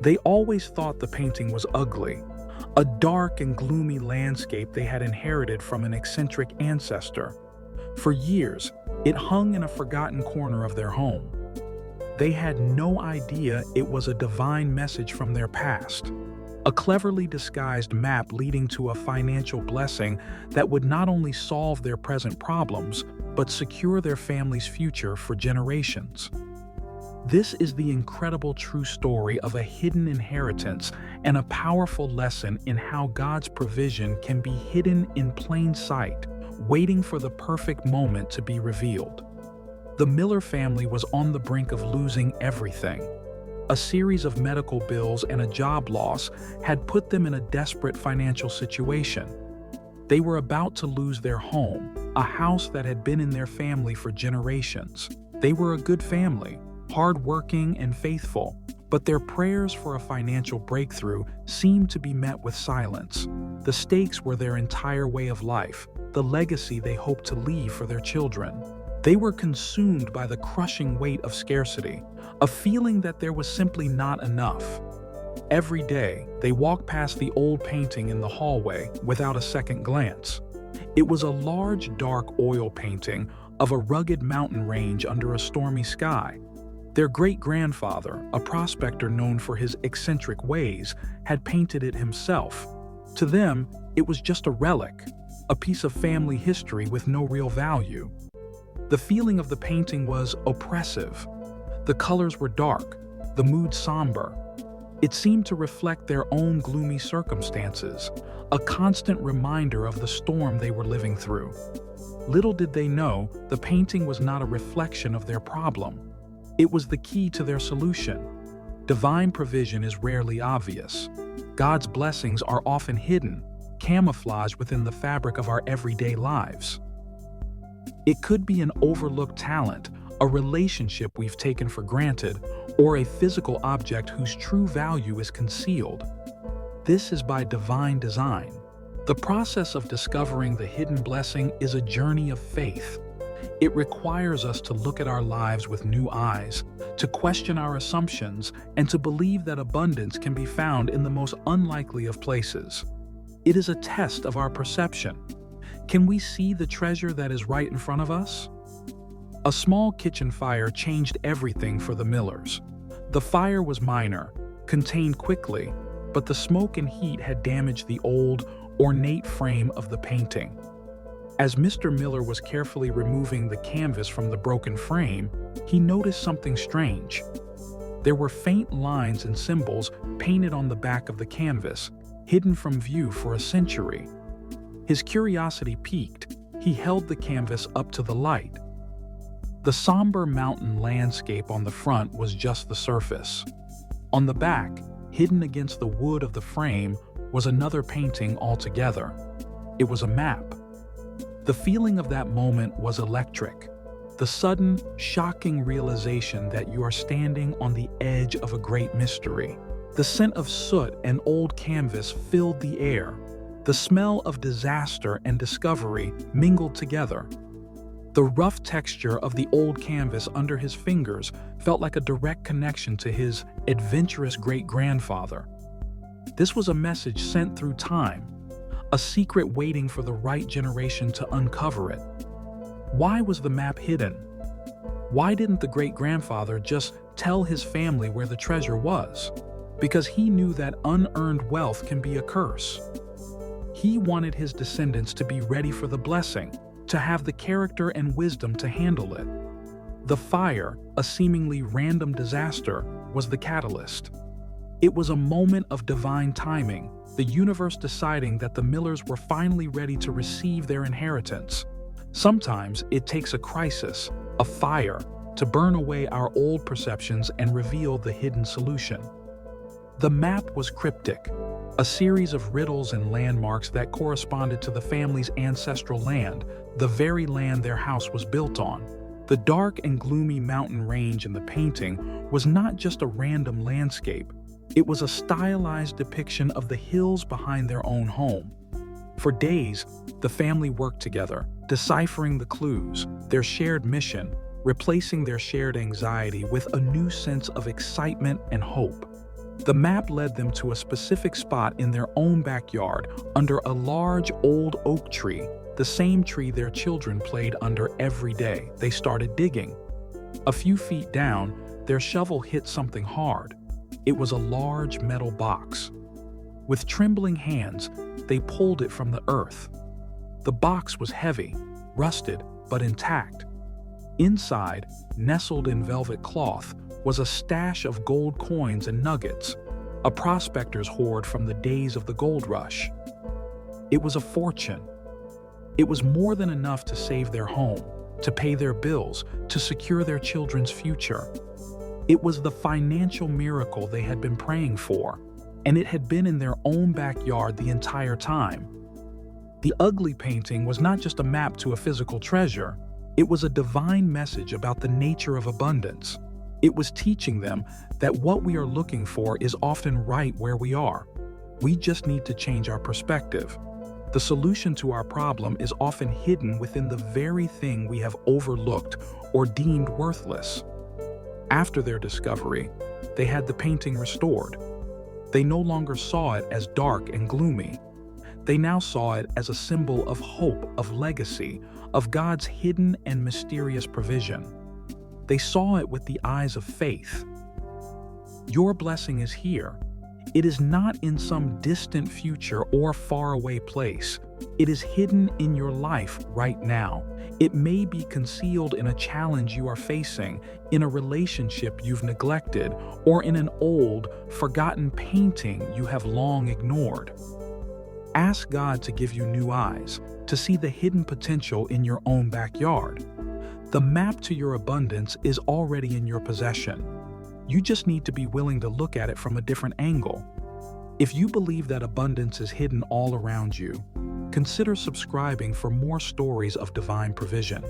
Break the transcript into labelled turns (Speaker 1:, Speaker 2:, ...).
Speaker 1: They always thought the painting was ugly, a dark and gloomy landscape they had inherited from an eccentric ancestor. For years, it hung in a forgotten corner of their home. They had no idea it was a divine message from their past, a cleverly disguised map leading to a financial blessing that would not only solve their present problems, but secure their family's future for generations. This is the incredible true story of a hidden inheritance and a powerful lesson in how God's provision can be hidden in plain sight, waiting for the perfect moment to be revealed. The Miller family was on the brink of losing everything. A series of medical bills and a job loss had put them in a desperate financial situation. They were about to lose their home, a house that had been in their family for generations. They were a good family, hardworking and faithful, but their prayers for a financial breakthrough seemed to be met with silence. The stakes were their entire way of life, the legacy they hoped to leave for their children. They were consumed by the crushing weight of scarcity, a feeling that there was simply not enough. Every day, they walked past the old painting in the hallway without a second glance. It was a large, dark oil painting of a rugged mountain range under a stormy sky. Their great-grandfather, a prospector known for his eccentric ways, had painted it himself. To them, it was just a relic, a piece of family history with no real value. The feeling of the painting was oppressive. The colors were dark, the mood somber. It seemed to reflect their own gloomy circumstances, a constant reminder of the storm they were living through. Little did they know, the painting was not a reflection of their problem. It was the key to their solution. Divine provision is rarely obvious. God's blessings are often hidden, camouflaged within the fabric of our everyday lives. It could be an overlooked talent, a relationship we've taken for granted, or a physical object whose true value is concealed. This is by divine design. The process of discovering the hidden blessing is a journey of faith. It requires us to look at our lives with new eyes, to question our assumptions, and to believe that abundance can be found in the most unlikely of places. It is a test of our perception. Can we see the treasure that is right in front of us? A small kitchen fire changed everything for the Millers. The fire was minor, contained quickly, but the smoke and heat had damaged the old, ornate frame of the painting. As Mr. Miller was carefully removing the canvas from the broken frame, he noticed something strange. There were faint lines and symbols painted on the back of the canvas, hidden from view for a century. His curiosity piqued. He held the canvas up to the light. The somber mountain landscape on the front was just the surface. On the back, hidden against the wood of the frame, was another painting altogether. It was a map. The feeling of that moment was electric. The sudden, shocking realization that you are standing on the edge of a great mystery. The scent of soot and old canvas filled the air. The smell of disaster and discovery mingled together. The rough texture of the old canvas under his fingers felt like a direct connection to his adventurous great-grandfather. This was a message sent through time, a secret waiting for the right generation to uncover it. Why was the map hidden? Why didn't the great-grandfather just tell his family where the treasure was? Because he knew that unearned wealth can be a curse. He wanted his descendants to be ready for the blessing, to have the character and wisdom to handle it. The fire, a seemingly random disaster, was the catalyst. It was a moment of divine timing, the universe deciding that the Millers were finally ready to receive their inheritance. Sometimes it takes a crisis, a fire, to burn away our old perceptions and reveal the hidden solution. The map was cryptic, a series of riddles and landmarks that corresponded to the family's ancestral land, the very land their house was built on. The dark and gloomy mountain range in the painting was not just a random landscape. It was a stylized depiction of the hills behind their own home. For days, the family worked together, deciphering the clues, their shared mission, replacing their shared anxiety with a new sense of excitement and hope. The map led them to a specific spot in their own backyard under a large old oak tree, the same tree their children played under every day. They started digging. A few feet down, their shovel hit something hard. It was a large metal box. With trembling hands, they pulled it from the earth. The box was heavy, rusted, but intact. Inside, nestled in velvet cloth, was a stash of gold coins and nuggets, a prospector's hoard from the days of the gold rush. It was a fortune. It was more than enough to save their home, to pay their bills, to secure their children's future. It was the financial miracle they had been praying for, and it had been in their own backyard the entire time. The ugly painting was not just a map to a physical treasure, it was a divine message about the nature of abundance. It was teaching them that what we are looking for is often right where we are. We just need to change our perspective. The solution to our problem is often hidden within the very thing we have overlooked or deemed worthless. After their discovery, they had the painting restored. They no longer saw it as dark and gloomy. They now saw it as a symbol of hope, of legacy, of God's hidden and mysterious provision. They saw it with the eyes of faith. Your blessing is here. It is not in some distant future or faraway place. It is hidden in your life right now. It may be concealed in a challenge you are facing, in a relationship you've neglected, or in an old, forgotten painting you have long ignored. Ask God to give you new eyes, to see the hidden potential in your own backyard. The map to your abundance is already in your possession. You just need to be willing to look at it from a different angle. If you believe that abundance is hidden all around you, consider subscribing for more stories of divine provision.